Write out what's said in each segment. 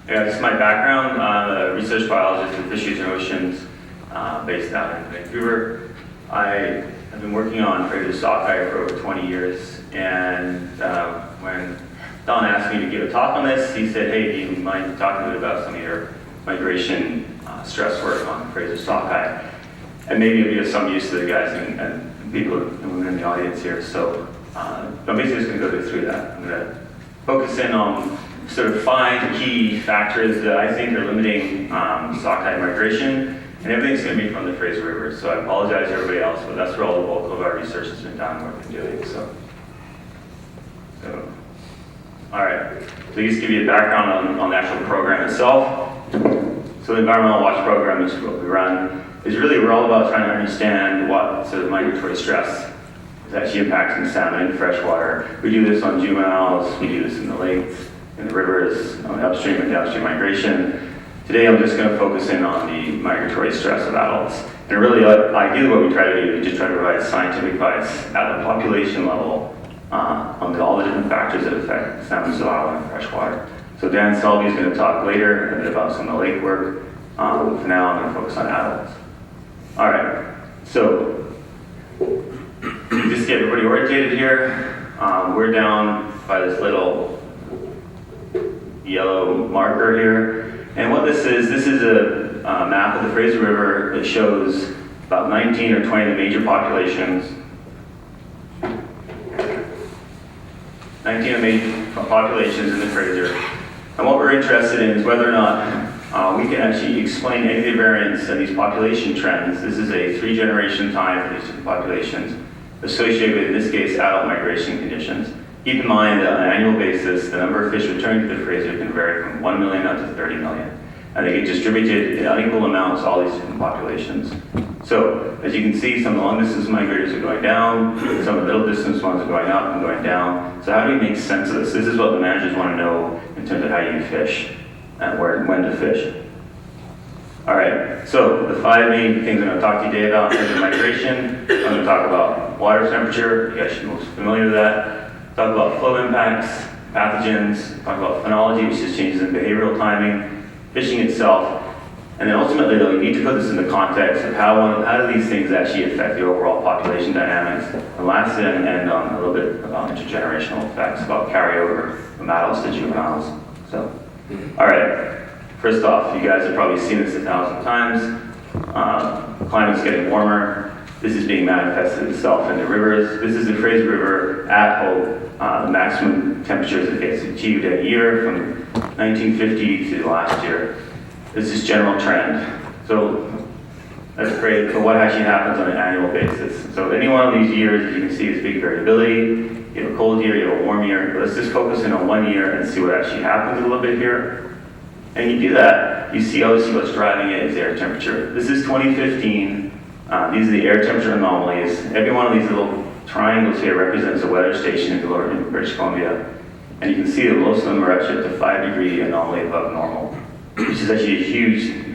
Yeah, this is my background. I'm a research biologist in fisheries and oceans based out in Vancouver. I have been working on Fraser Sockeye for over 20 years, and when Don asked me to give a talk on this, he said, hey, do you mind talking a bit about some of your migration stress work on Fraser Sockeye? And maybe it'll be of some use to the guys and people and women in the audience here. So I'm basically just going to go through that. I'm going to focus in on sort of 5 key factors that I think are limiting sockeye migration, and everything's going to be from the Fraser River. So I apologize to everybody else, but that's where all the bulk of our research has been done, what we've been doing. So all right. So just give you a background on the actual program itself. So the Environmental Watch program is what we run. We're all about trying to understand what sort of migratory stress is actually impacting salmon in freshwater. We do this on juveniles, we do this in the lakes, in the rivers, on upstream and downstream migration. Today I'm just going to focus in on the migratory stress of adults. And really, ideally what we try to do is just try to provide scientific advice at the population level on all the different factors that affect salmon survival in freshwater. So Dan Selby is going to talk later a bit about some of the lake work. For now, I'm going to focus on adults. All right, so just to get everybody orientated here, we're down by this little yellow marker here. And what this is a map of the Fraser River that shows about 19 or 20 of the major populations. 19 of the major populations in the Fraser. And what we're interested in is whether or not we can actually explain any of the variance in these population trends. This is a 3-generation time for these different populations associated with, in this case, adult migration conditions. Keep in mind that on an annual basis, the number of fish returning to the Fraser can vary from 1 million up to 30 million. And they get distributed in unequal amounts to all these different populations. So, as you can see, some of the long-distance migrators are going down, some of the middle-distance ones are going up and going down. So how do we make sense of this? This is what the managers want to know in terms of how you fish and where and when to fish. All right, so the 5 main things I'm going to talk to you today about in terms of migration. I'm going to talk about water temperature, you guys should be most familiar with that. Talk about flow impacts, pathogens, talk about phenology, which is changes in behavioral timing, fishing itself, and then ultimately, though, you need to put this in the context of how do these things actually affect the overall population dynamics. And lastly, I'm going to end on a little bit about intergenerational effects, about carryover from adults to juveniles. So, all right, first off, you guys have probably seen this 1,000 times. The climate's getting warmer. This is being manifested itself in the rivers. This is the Fraser River at Hope, the maximum temperatures that gets achieved a year from 1950 to last year. This is general trend. So that's great, but what actually happens on an annual basis? So any one of these years, as you can see, is big variability. You have a cold year, you have a warm year. Let's just focus in on 1 year and see what actually happens a little bit here. And you do that, you see obviously what's driving it is air temperature. This is 2015. These are the air temperature anomalies. Every one of these little triangles here represents a weather station in British Columbia. And you can see that most of them are actually up to 5-degree anomaly above normal, which is actually a huge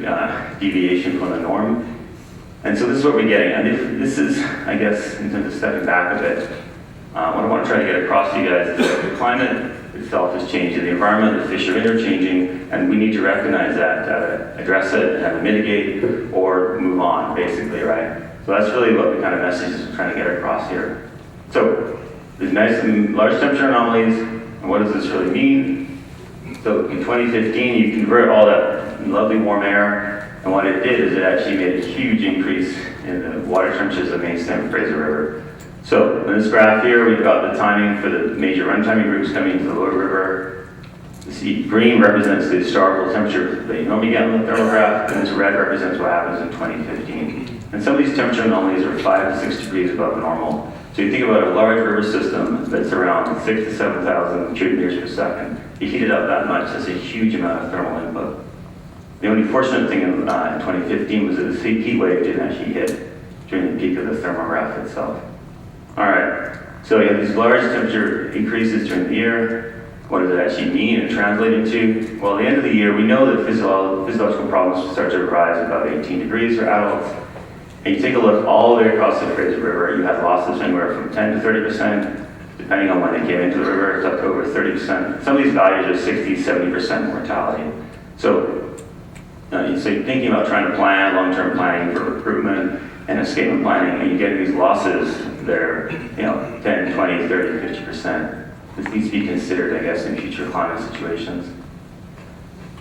deviation from the norm. And so this is what we're getting. And if this is, I guess, in terms of stepping back a bit, what I want to try to get across to you guys is that the climate itself is changing, the environment, the fish are interchanging, and we need to recognize that, address it, and mitigate, or move on, basically, right? So that's really what the kind of messages we're trying to get across here. So there's nice and large temperature anomalies, and what does this really mean? So in 2015, you convert all that lovely warm air, and what it did is it actually made a huge increase in the water temperatures of the main stem Fraser River. So in this graph here, we've got the timing for the major run-timing groups coming into the lower river. You see green represents the historical temperature that you normally get on the thermal graph, and this red represents what happens in 2015. And some of these temperature anomalies are 5 to 6 degrees above normal. So you think about a large river system that's around 6,000 to 7,000 cubic meters per second. You heat it up that much, that's a huge amount of thermal input. The only fortunate thing in 2015 was that the heat wave didn't actually hit during the peak of the thermal graph itself. All right, so you have these large temperature increases during the year. What does it actually mean and translate into? Well, at the end of the year, we know that physiological problems start to rise above 18 degrees for adults. And you take a look all the way across the Fraser River, you have losses anywhere from 10 to 30%, depending on when they came into the river, it's up to over 30%. Some of these values are 60, 70% mortality. So you're thinking about trying to plan long-term planning for recruitment and escapement planning, and you get these losses, they're 10, 20, 30, 50%. This needs to be considered, I guess, in future climate situations.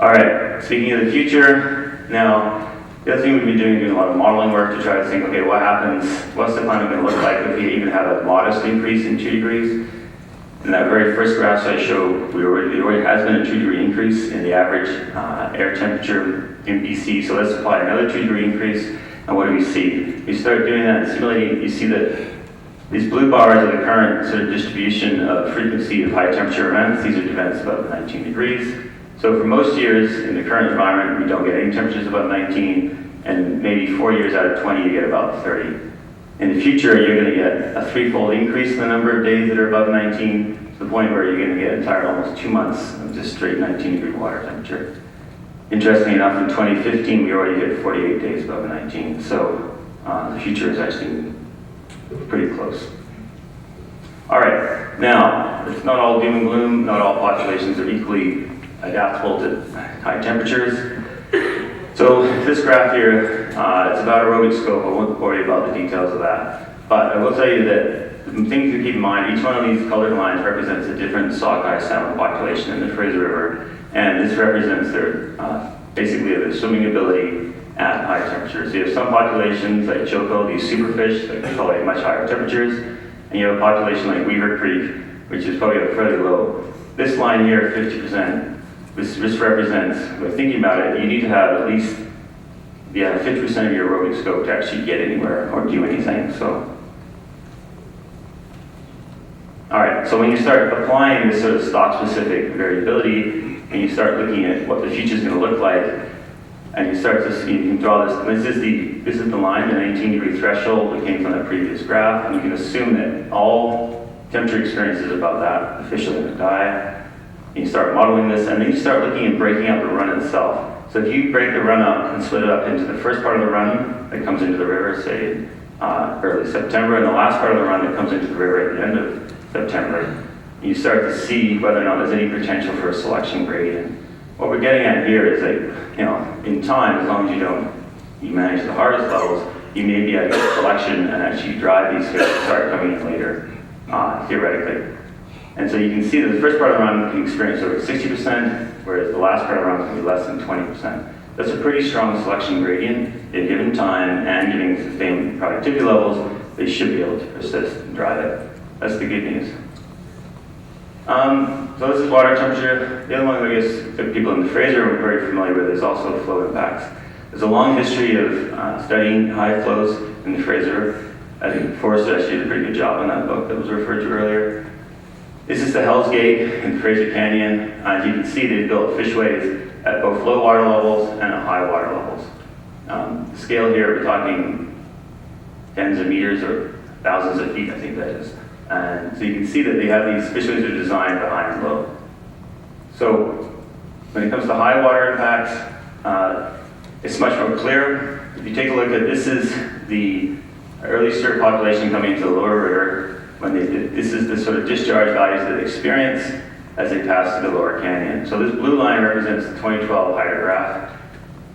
All right, speaking of the future, now, the other thing we've been doing a lot of modeling work to try to think, okay, what happens, what's the climate going to look like if we even have a modest increase in 2 degrees? In that very first graph I showed, there already has been a 2-degree increase in the average air temperature in BC, so let's apply another 2-degree increase, and what do we see? You start doing that and simulating, you see that these blue bars are the current sort of distribution of frequency of high temperature events. These are events above 19 degrees. So for most years in the current environment, we don't get any temperatures above 19, and maybe 4 years out of 20, you get about 30. In the future, you're going to get a 3-fold increase in the number of days that are above 19, to the point where you're going to get almost 2 months of just straight 19-degree water temperature. Interestingly enough, in 2015, we already hit 48 days above 19, so the future is actually pretty close. All right, now, it's not all doom and gloom, not all populations are equally adaptable to high temperatures. So this graph here, it's about aerobic scope. I won't worry about the details of that. But I will tell you that the things to keep in mind, each one of these colored lines represents a different sockeye salmon population in the Fraser River. And this represents their, basically their swimming ability at high temperatures. So you have some populations like choco, these superfish, that tolerate much higher temperatures. And you have a population like Weaver Creek, which is probably fairly low. This line here, 50%, this represents, when thinking about it, you need to have at least 50% of your aerobic scope to actually get anywhere or do anything. So, all right, so when you start applying this sort of stock-specific variability, and you start looking at what the future is going to look like, and you start to see, you can draw this is the line, the 19-degree threshold that came from the previous graph, and you can assume that all temperature experiences above that, the fish are going to die. You start modeling this, and then you start looking at breaking up the run itself. So if you break the run up and split it up into the first part of the run that comes into the river, say early September, and the last part of the run that comes into the river at the end of September, you start to see whether or not there's any potential for a selection gradient. What we're getting at here is that, in time, as long as you manage the hardest levels, you may be able to get selection and actually drive these fish to start coming in later, theoretically. And so you can see that the first part of the run can experience over 60%, whereas the last part of the run can be less than 20%. That's a pretty strong selection gradient. At a given time and giving sustained productivity levels, they should be able to persist and drive it. That's the good news. So this is water temperature. The other one, I guess, that people in the Fraser are very familiar with is also flow impacts. There's a long history of studying high flows in the Fraser. I think Forrester actually did a pretty good job on that book that was referred to earlier. This is the Hell's Gate in Fraser Canyon. As you can see, they built fishways at both low water levels and at high water levels. The scale here, we're talking tens of meters or thousands of feet, I think that is. And so you can see that they have these fishways that are designed for high and low. So when it comes to high water impacts, it's much more clear. If you take a look at this is the early sturt population coming into the lower river. This is the sort of discharge values that they experience as they pass through the lower canyon. So this blue line represents the 2012 hydrograph.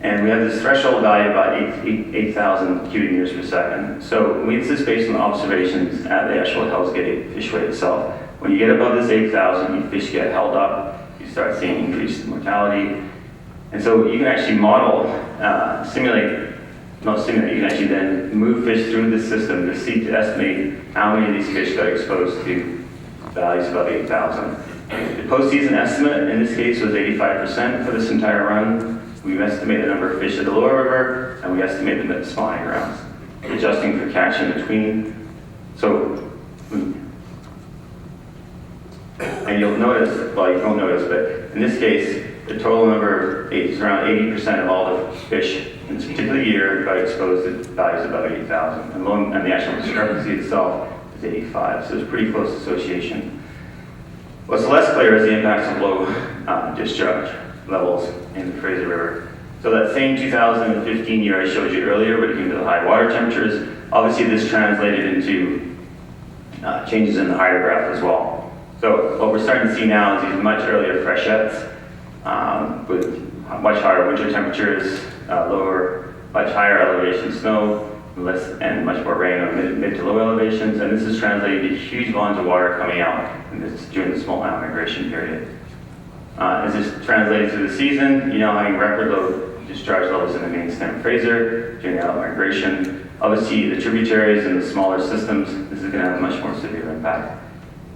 And we have this threshold value about 8,000 cubic meters per second. So this is based on observations at the actual Hell's Gate Fishway itself. When you get above this 8,000, you fish get held up, you start seeing increased mortality. And so you can actually model, you can actually then move fish through the system to estimate how many of these fish got exposed to values above 8,000. The postseason estimate in this case was 85% for this entire run. We estimate the number of fish at the lower river, and we estimate them at the spawning grounds, adjusting for catch in between. So, and you'll notice, well, you won't notice, but in this case, the total number is around 80% of all the fish in this particular year got exposed to values above 8,000, and the actual discrepancy itself is 85, so there's a pretty close association. What's less clear is the impacts of low discharge levels in the Fraser River. So that same 2015 year I showed you earlier, when it came to the high water temperatures, obviously this translated into changes in the hydrograph as well. So what we're starting to see now is these much earlier freshets with much higher winter temperatures, much higher elevation snow, and much more rain on mid to low elevations, and this is translating to huge volumes of water coming out during the small mammal migration period. As this translates through the season, having record low discharge levels in the main stem Fraser during the out migration. Obviously, the tributaries and the smaller systems, this is going to have a much more severe impact.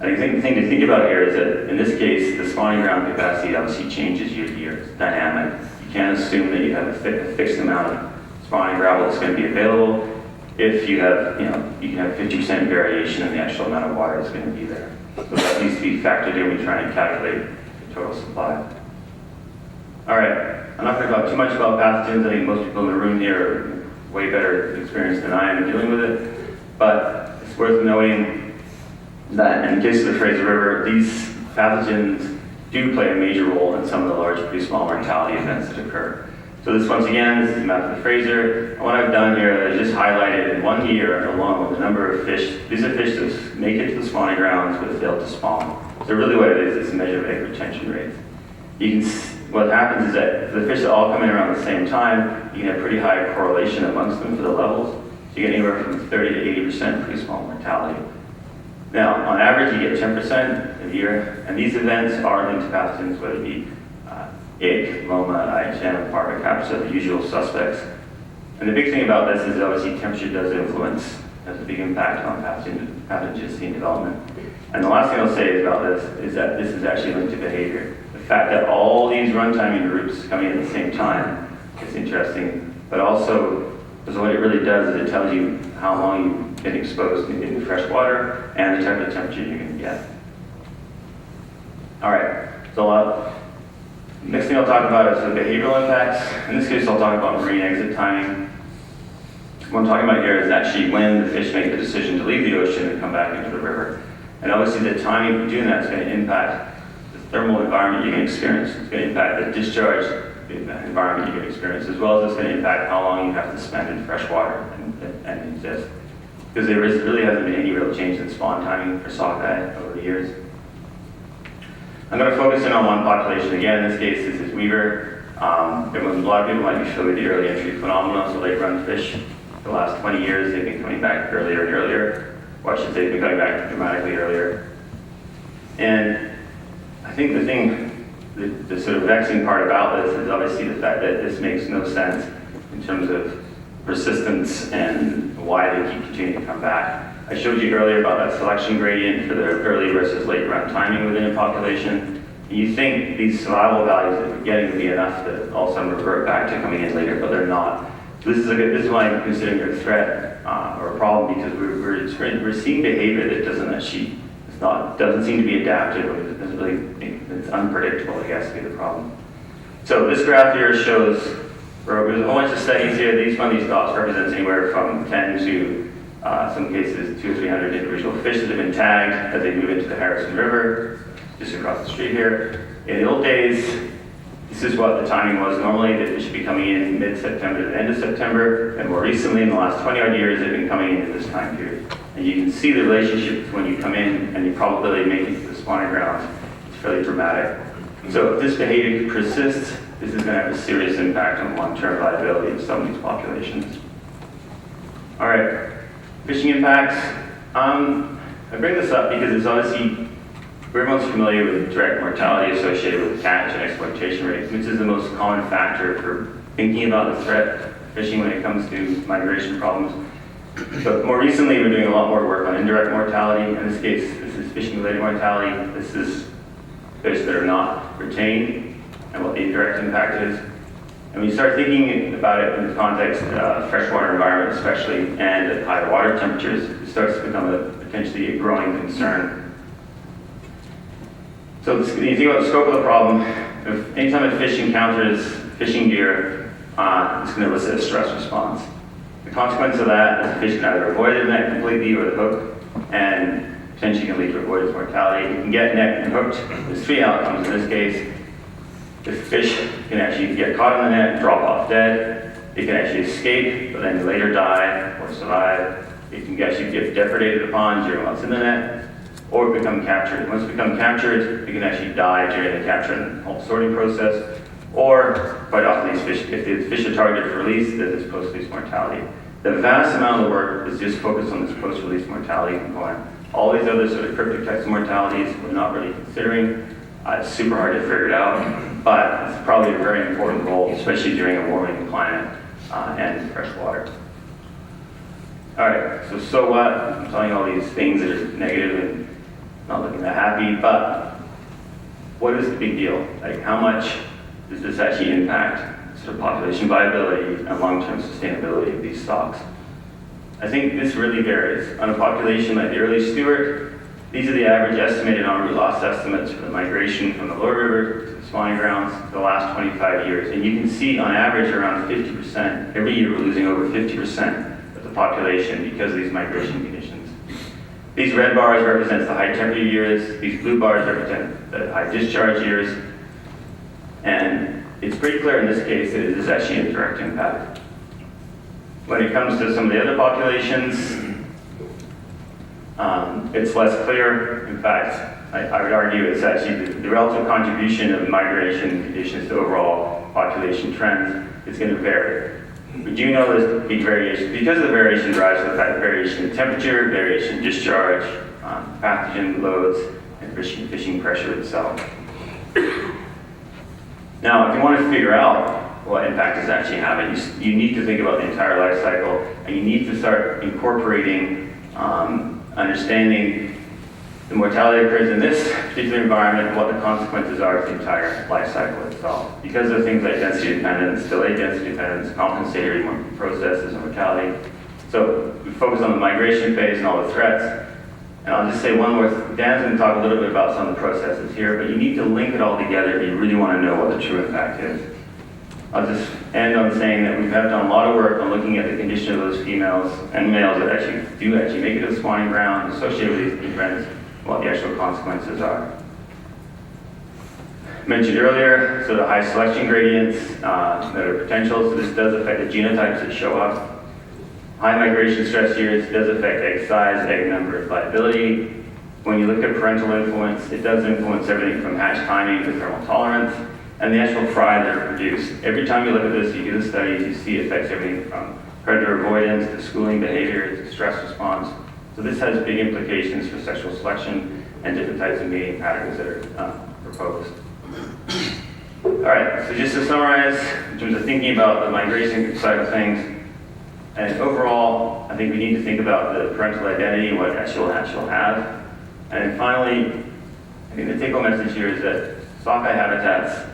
I think the thing to think about here is that in this case, the spawning ground capacity obviously changes year to year. It's dynamic. You can't assume that you have a fixed amount of spawning gravel that's going to be available. If you have, you can have 50% variation in the actual amount of water that's going to be there. So that needs to be factored in when you try and calculate the total supply. All right, I'm not going to talk too much about pathogens. I think most people in the room here are way better experienced than I am in dealing with it. But it's worth noting that in the case of the Fraser River, these pathogens do play a major role in some of the large pre-small mortality events that occur. So this, once again, this is a map of the Fraser. And what I've done here is just highlighted in 1 year alone the number of fish. These are fish that make it to the spawning grounds but fail to spawn. So really what it is a measure of egg retention rates. What happens is that for the fish that all come in around the same time, you can have pretty high correlation amongst them for the levels. So you get anywhere from 30 to 80% pre-small mortality. Now, on average, you get 10% a year, and these events are linked to pathogens, whether it be IC, Loma, IHM, Parva, Capsa, the usual suspects. And the big thing about this is obviously temperature does influence, has a big impact on pathogenicity development. And the last thing I'll say about this is that this is actually linked to behavior. The fact that all these run timing groups coming at the same time is interesting, but also, because what it really does is it tells you how long you've been exposed in fresh water and the type of temperature you're going to get. All right, so next thing I'll talk about is the behavioral impacts. In this case, I'll talk about marine exit timing. What I'm talking about here is actually when the fish make the decision to leave the ocean and come back into the river. And obviously the timing of doing that is going to impact the thermal environment you're going to experience. It's going to impact the discharge environment you're going to experience, as well as it's going to impact how long you have to spend in fresh water and exist. Because there really hasn't been any real change in spawn timing for sockeye over the years. I'm going to focus in on one population again. In this case, this is weaver. A lot of people might be familiar with the early entry phenomenon, so late run fish. For the last 20 years, they've been coming back earlier and earlier. Or I should say, they've been coming back dramatically earlier. And I think the sort of vexing part about this is obviously the fact that this makes no sense in terms of persistence and why they keep continuing to come back. I showed you earlier about that selection gradient for the early versus late run timing within a population. And you think these survival values that we're getting would be enough to all of a sudden revert back to coming in later, but they're not. So this is why I'm considering it a threat or a problem, because we're seeing behavior that doesn't seem to be adaptive, or it's unpredictable, I guess, would be the problem. So this graph here shows, there's a whole bunch of studies here. These dots represents anywhere from 10 to, some cases, 200 or 300 individual fish that have been tagged as they move into the Harrison River, just across the street here. In the old days, this is what the timing was normally. That fish should be coming in mid-September to the end of September, and more recently, in the last 20-odd years, they've been coming in at this time period. And you can see the relationship when you come in and the probability of making it to the spawning grounds is fairly dramatic. So if this behavior persists, this is going to have a serious impact on the long-term viability of some of these populations. All right, fishing impacts. I bring this up because it's obviously, everyone's familiar with direct mortality associated with catch and exploitation rates, which is the most common factor for thinking about the threat of fishing when it comes to migration problems. But more recently, we're doing a lot more work on indirect mortality. In this case, this is fishing-related mortality. This is fish that are not retained and what the indirect impact is. And when you start thinking about it in the context of freshwater environment especially, and at higher water temperatures, it starts to become potentially a growing concern. So when you think about the scope of the problem, if anytime a fish encounters fishing gear, it's going to elicit a stress response. The consequence of that is the fish can either avoid the net completely or the hook, and potentially can lead to avoidance mortality. You can get net and hooked. There's three outcomes in this case. The fish can actually get caught in the net and drop off dead. It can actually escape, but then later die or survive. It can actually get depredated upon during while it's in the net, or become captured. Once it becomes captured, it can actually die during the capture and sorting process, Or, quite often, these fish, if the fish are targeted for release, there's this post-release mortality. The vast amount of the work is just focused on this post-release mortality component. All these other sort of cryptic types of mortalities we're not really considering. It's super hard to figure it out, but it's probably a very important role, especially during a warming climate and fresh water. All right, so what? I'm telling you all these things that are negative and not looking that happy, but what is the big deal? Like, how much does this actually impact sort of population viability and long-term sustainability of these stocks? I think this really varies. On a population like the early Stuart, these are the average estimated en route loss estimates for the migration from the lower river to the spawning grounds for the last 25 years. And you can see on average around 50%. Every year we're losing over 50% of the population because of these migration conditions. These red bars represent the high temperature years. These blue bars represent the high discharge years. And it's pretty clear in this case that it is actually a direct impact. When it comes to some of the other populations, it's less clear. In fact, I would argue it's actually the relative contribution of migration conditions to overall population trends is going to vary. We do know there's big variation because of the variation drives to the fact that variation in temperature, variation in discharge, pathogen loads, and fishing pressure itself. Now, if you want to figure out what impact is actually having, you need to think about the entire life cycle, and you need to start incorporating understanding the mortality occurs in this particular environment and what the consequences are of the entire life cycle itself. Because of things like density dependence, delayed density dependence, compensatory processes, and mortality. So we focus on the migration phase and all the threats. And I'll just say one more, Dan's going to talk a little bit about some of the processes here, but you need to link it all together if you really want to know what the true impact is. I'll just end on saying that we've done a lot of work on looking at the condition of those females and males that actually make it to the spawning ground, associated with these events, what the actual consequences are. Mentioned earlier, so the high selection gradients that are potential, so this does affect the genotypes that show up. High migration stress years does affect egg size, egg number, and viability. When you look at parental influence, it does influence everything from hatch timing to thermal tolerance, and the actual fry that are produced. Every time you look at this, you do the studies, you see it affects everything from predator avoidance to schooling behavior to stress response. So this has big implications for sexual selection and different types of mating patterns that are proposed. All right, so just to summarize, in terms of thinking about the migration side of things, and overall, I think we need to think about the parental identity, what actual hatch will have. And then finally, I think the take-home message here is that sockeye habitats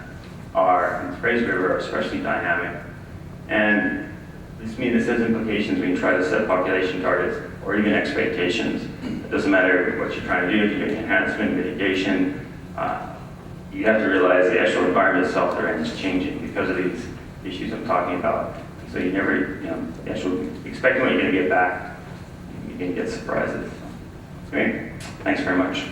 in the Fraser River are especially dynamic. And this has implications when you try to set population targets or even expectations. It doesn't matter what you're trying to do, if you're doing enhancement, mitigation, you have to realize the actual environment itself they're in is changing because of these issues I'm talking about. So you never, expecting what you're going to get back, you're going to get surprises. Okay, thanks very much.